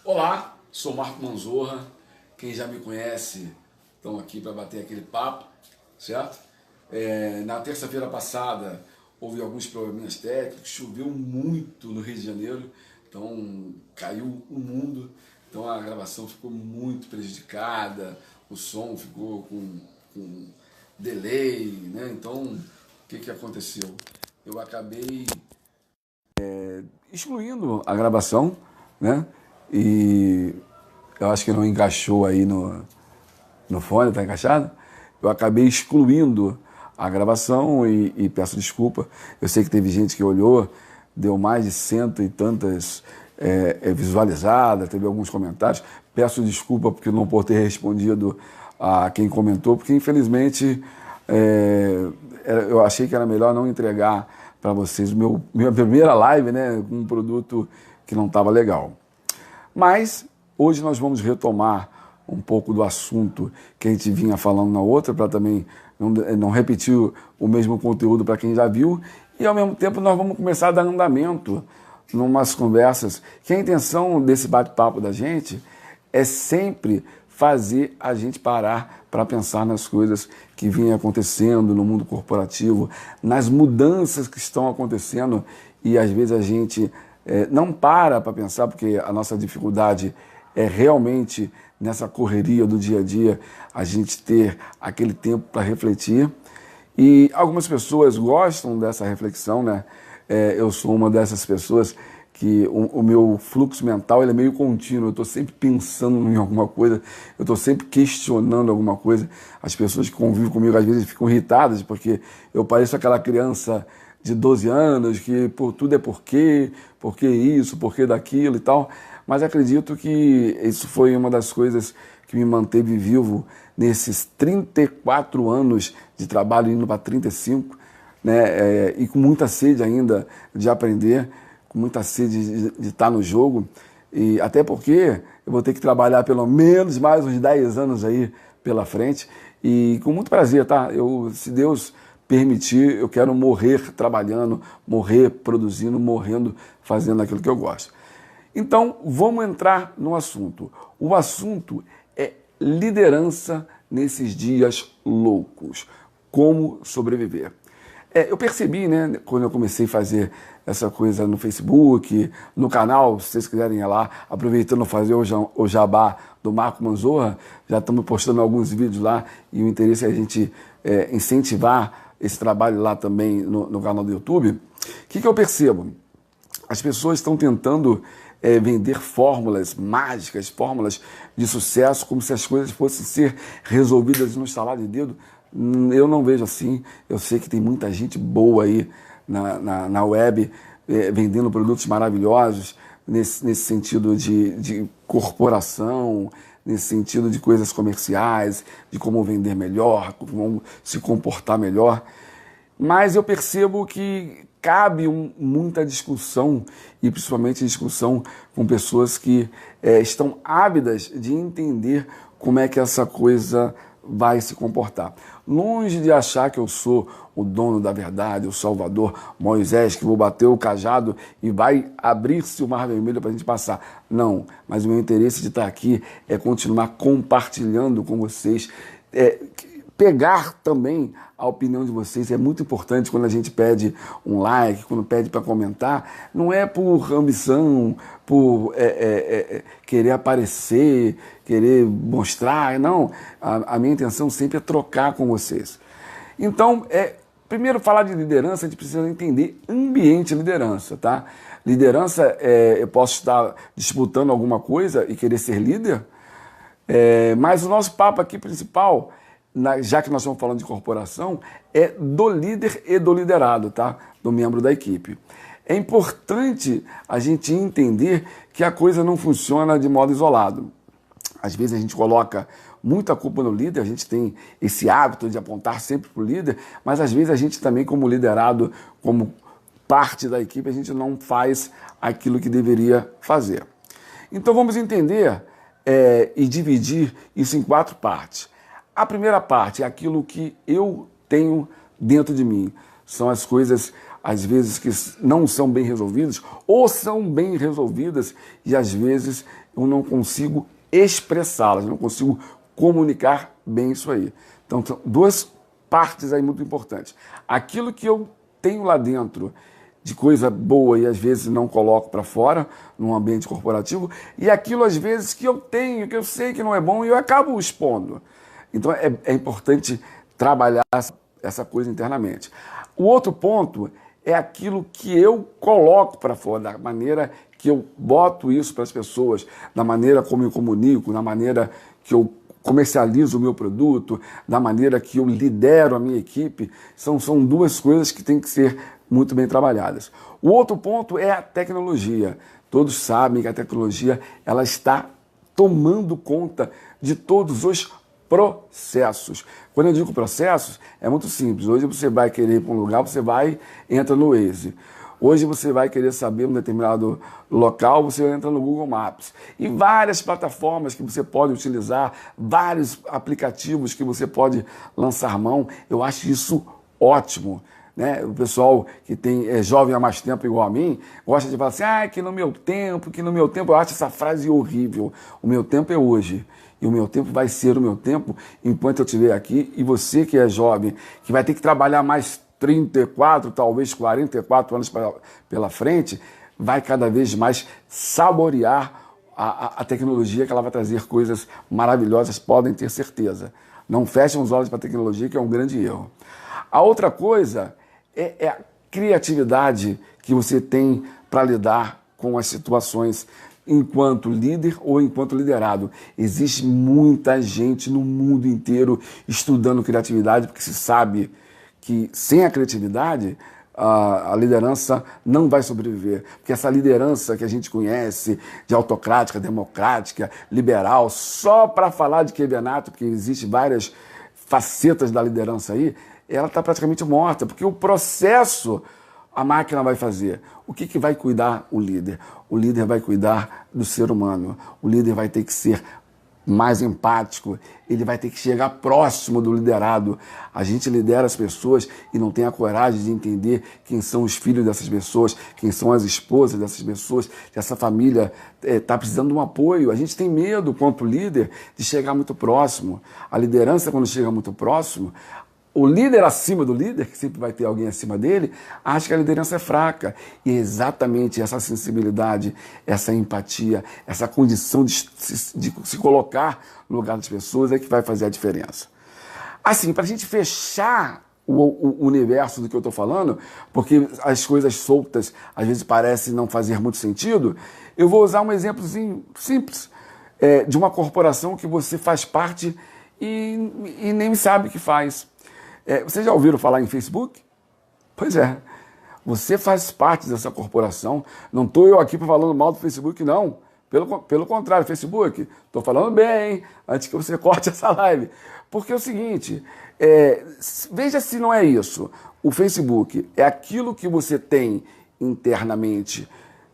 Olá, sou Marco Manzorra. Quem já me conhece, estão aqui para bater aquele papo, certo? Na terça-feira passada houve alguns probleminhas técnicos, choveu muito no Rio de Janeiro, então caiu o mundo, então a gravação ficou muito prejudicada, o som ficou com delay, né? Então o que aconteceu? Eu acabei excluindo a gravação, né? E eu acho que não encaixou aí no fone, tá encaixado? Eu acabei excluindo a gravação e peço desculpa. Eu sei que teve gente que olhou, deu mais de 100 e tantas visualizadas, teve alguns comentários. Peço desculpa porque não por ter respondido a quem comentou, porque infelizmente eu achei que era melhor não entregar para vocês minha primeira live, né, com um produto que não estava legal. Mas hoje nós vamos retomar um pouco do assunto que a gente vinha falando na outra, para também não repetir o mesmo conteúdo para quem já viu, e ao mesmo tempo nós vamos começar a dar andamento em umas conversas, que a intenção desse bate-papo da gente é sempre fazer a gente parar para pensar nas coisas que vêm acontecendo no mundo corporativo, nas mudanças que estão acontecendo, e às vezes a gente não para pensar, porque a nossa dificuldade é realmente nessa correria do dia a dia, a gente ter aquele tempo para refletir. E algumas pessoas gostam dessa reflexão, né? Eu sou uma dessas pessoas que o meu fluxo mental ele é meio contínuo, eu estou sempre pensando em alguma coisa, eu estou sempre questionando alguma coisa. As pessoas que convivem comigo às vezes ficam irritadas, porque eu pareço aquela criança de 12 anos, que por tudo é por quê isso, por que daquilo e tal, mas acredito que isso foi uma das coisas que me manteve vivo nesses 34 anos de trabalho, indo para 35, né, e com muita sede ainda de aprender, com muita sede de estar no jogo, e até porque eu vou ter que trabalhar pelo menos mais uns 10 anos aí pela frente, e com muito prazer, tá? Se Deus permitir, eu quero morrer trabalhando, morrer produzindo, morrendo fazendo aquilo que eu gosto. Então, vamos entrar no assunto. O assunto é liderança nesses dias loucos. Como sobreviver. Eu percebi, né, quando eu comecei a fazer essa coisa no Facebook, no canal, se vocês quiserem ir lá, aproveitando fazer o jabá do Marco Manzorra, já estamos postando alguns vídeos lá, e o interesse é a gente incentivar esse trabalho lá também no canal do YouTube. O que eu percebo? As pessoas estão tentando vender fórmulas mágicas, fórmulas de sucesso, como se as coisas fossem ser resolvidas no estalar de dedo. Eu não vejo assim. Eu sei que tem muita gente boa aí na web vendendo produtos maravilhosos, nesse sentido de corporação, nesse sentido de coisas comerciais, de como vender melhor, como se comportar melhor. Mas eu percebo que cabe muita discussão, e principalmente discussão com pessoas que estão ávidas de entender como é que essa coisa vai se comportar. Longe de achar que eu sou o dono da verdade, o Salvador, Moisés, que vou bater o cajado e vai abrir-se o Mar Vermelho para a gente passar. Não, mas o meu interesse de estar aqui é continuar compartilhando com vocês, pegar também a opinião de vocês. É muito importante quando a gente pede um like, quando pede para comentar, não é por ambição, por querer aparecer, querer mostrar, não. A minha intenção sempre é trocar com vocês. Então, primeiro falar de liderança, a gente precisa entender ambiente de liderança, tá? Liderança, eu posso estar disputando alguma coisa e querer ser líder, mas o nosso papo aqui principal, já que nós estamos falando de corporação, é do líder e do liderado, tá? Do membro da equipe. É importante a gente entender que a coisa não funciona de modo isolado. Às vezes a gente coloca muita culpa no líder, a gente tem esse hábito de apontar sempre para o líder, mas às vezes a gente também, como liderado, como parte da equipe, a gente não faz aquilo que deveria fazer. Então vamos entender e dividir isso em 4 partes. A primeira parte é aquilo que eu tenho dentro de mim. São as coisas, às vezes, que não são bem resolvidas, ou são bem resolvidas e, às vezes, eu não consigo expressá-las, não consigo comunicar bem isso aí. Então, são duas partes aí muito importantes. Aquilo que eu tenho lá dentro de coisa boa e às vezes não coloco para fora, num ambiente corporativo, e aquilo às vezes que eu tenho, que eu sei que não é bom e eu acabo expondo. Então é importante trabalhar essa coisa internamente. O outro ponto é aquilo que eu coloco para fora, da maneira que eu boto isso para as pessoas, da maneira como eu comunico, da maneira que eu comercializo o meu produto, da maneira que eu lidero a minha equipe. São duas coisas que têm que ser muito bem trabalhadas. O outro ponto é a tecnologia. Todos sabem que a tecnologia ela está tomando conta de todos os processos. Quando eu digo processos, é muito simples. Hoje você vai querer ir para um lugar, você vai, entra no Waze. Hoje você vai querer saber um determinado local, você entra no Google Maps. E várias plataformas que você pode utilizar, vários aplicativos que você pode lançar mão. Eu acho isso ótimo. Né? O pessoal que é jovem há mais tempo igual a mim, gosta de falar assim, que no meu tempo, eu acho essa frase horrível. O meu tempo é hoje. E o meu tempo vai ser o meu tempo enquanto eu estiver aqui. E você que é jovem, que vai ter que trabalhar mais 34, talvez 44 anos pela frente, vai cada vez mais saborear a tecnologia, que ela vai trazer coisas maravilhosas, podem ter certeza. Não fechem os olhos para a tecnologia, que é um grande erro. A outra coisa é a criatividade que você tem para lidar com as situações enquanto líder ou enquanto liderado. Existe muita gente no mundo inteiro estudando criatividade, porque se sabe que sem a criatividade a liderança não vai sobreviver. Porque essa liderança que a gente conhece, de autocrática, democrática, liberal, só para falar de Kebenato, porque existem várias facetas da liderança aí, ela está praticamente morta, porque o processo a máquina vai fazer. O que vai cuidar o líder? O líder vai cuidar do ser humano. O líder vai ter que ser mais empático, ele vai ter que chegar próximo do liderado. A gente lidera as pessoas e não tem a coragem de entender quem são os filhos dessas pessoas, quem são as esposas dessas pessoas, que essa família está precisando de um apoio. A gente tem medo, quanto líder, de chegar muito próximo. A liderança, quando chega muito próximo, o líder acima do líder, que sempre vai ter alguém acima dele, acha que a liderança é fraca. E é exatamente essa sensibilidade, essa empatia, essa condição de se colocar no lugar das pessoas é que vai fazer a diferença. Assim, para a gente fechar o universo do que eu estou falando, porque as coisas soltas às vezes parecem não fazer muito sentido, eu vou usar um exemplozinho simples de uma corporação que você faz parte e nem sabe que faz. Vocês já ouviram falar em Facebook? Pois é, você faz parte dessa corporação. Não estou eu aqui falando mal do Facebook, não. Pelo contrário, Facebook, estou falando bem, hein? Antes que você corte essa live. Porque é o seguinte, veja se não é isso. O Facebook é aquilo que você tem internamente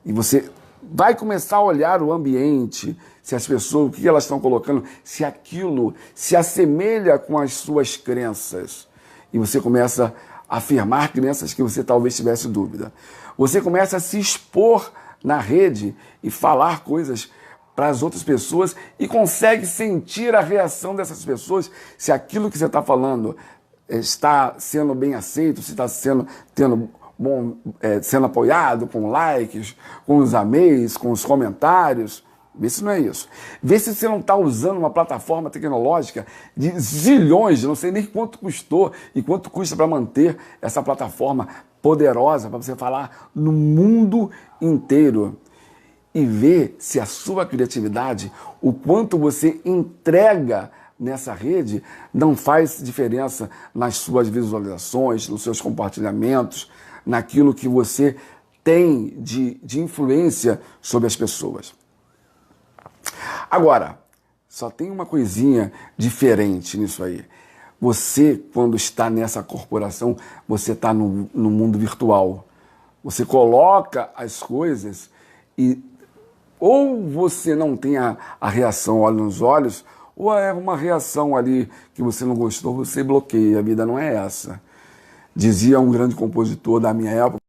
e você vai começar a olhar o ambiente, se as pessoas, o que elas estão colocando, se aquilo se assemelha com as suas crenças. E você começa a afirmar crenças que você talvez tivesse dúvida. Você começa a se expor na rede e falar coisas para as outras pessoas e consegue sentir a reação dessas pessoas, se aquilo que você está falando está sendo bem aceito, se está sendo apoiado com likes, com os ameis, com os comentários. Vê se não é isso. Vê se você não está usando uma plataforma tecnológica de zilhões, não sei nem quanto custou e quanto custa para manter essa plataforma poderosa para você falar no mundo inteiro. E ver se a sua criatividade, o quanto você entrega nessa rede, não faz diferença nas suas visualizações, nos seus compartilhamentos, naquilo que você tem de influência sobre as pessoas. Agora, só tem uma coisinha diferente nisso aí. Você, quando está nessa corporação, você está no mundo virtual. Você coloca as coisas e ou você não tem a reação olho nos olhos, ou é uma reação ali que você não gostou, você bloqueia. A vida não é essa. Dizia um grande compositor da minha época,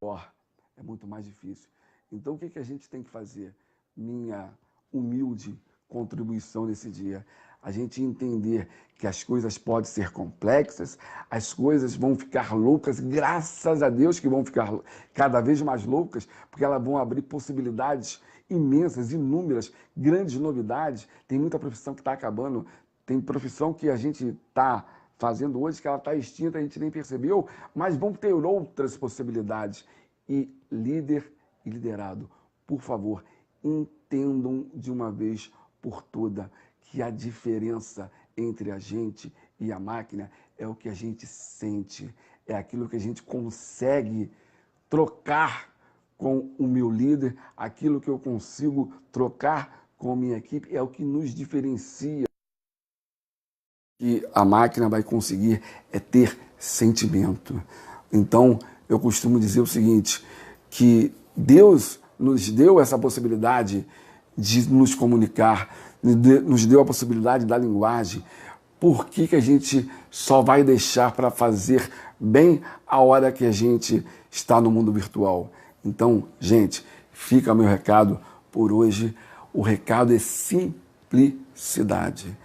é muito mais difícil. Então, o que a gente tem que fazer? Minha humilde contribuição nesse dia. A gente entender que as coisas podem ser complexas, as coisas vão ficar loucas, graças a Deus que vão ficar cada vez mais loucas, porque elas vão abrir possibilidades imensas, inúmeras, grandes novidades. Tem muita profissão que está acabando, tem profissão que a gente está fazendo hoje, que ela está extinta, a gente nem percebeu, mas vão ter outras possibilidades. E líder e liderado, por favor, entendam de uma vez por toda que a diferença entre a gente e a máquina é o que a gente sente, é aquilo que a gente consegue trocar com o meu líder, aquilo que eu consigo trocar com a minha equipe, é o que nos diferencia. Que a máquina vai conseguir é ter sentimento. Então, eu costumo dizer o seguinte, que Deus nos deu essa possibilidade de nos comunicar, nos deu a possibilidade da linguagem. Por que a gente só vai deixar para fazer bem a hora que a gente está no mundo virtual? Então, gente, fica meu recado por hoje. O recado é simplicidade.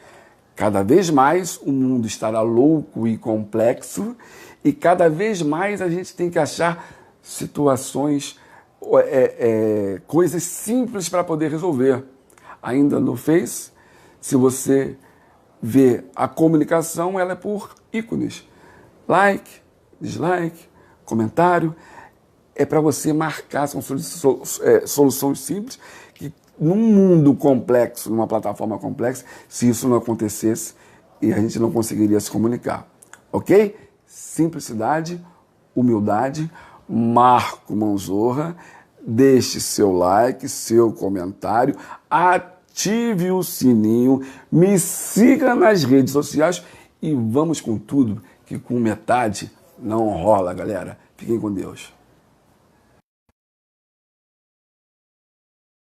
Cada vez mais o mundo estará louco e complexo e cada vez mais a gente tem que achar situações, coisas simples para poder resolver. Ainda no Face, se você vê a comunicação, ela é por ícones. Like, dislike, comentário. É para você marcar, são soluções simples que num mundo complexo, numa plataforma complexa, se isso não acontecesse, e a gente não conseguiria se comunicar. Ok? Simplicidade, humildade, Marco Manzorra, deixe seu like, seu comentário, ative o sininho, me siga nas redes sociais e vamos com tudo, que com metade não rola, galera. Fiquem com Deus.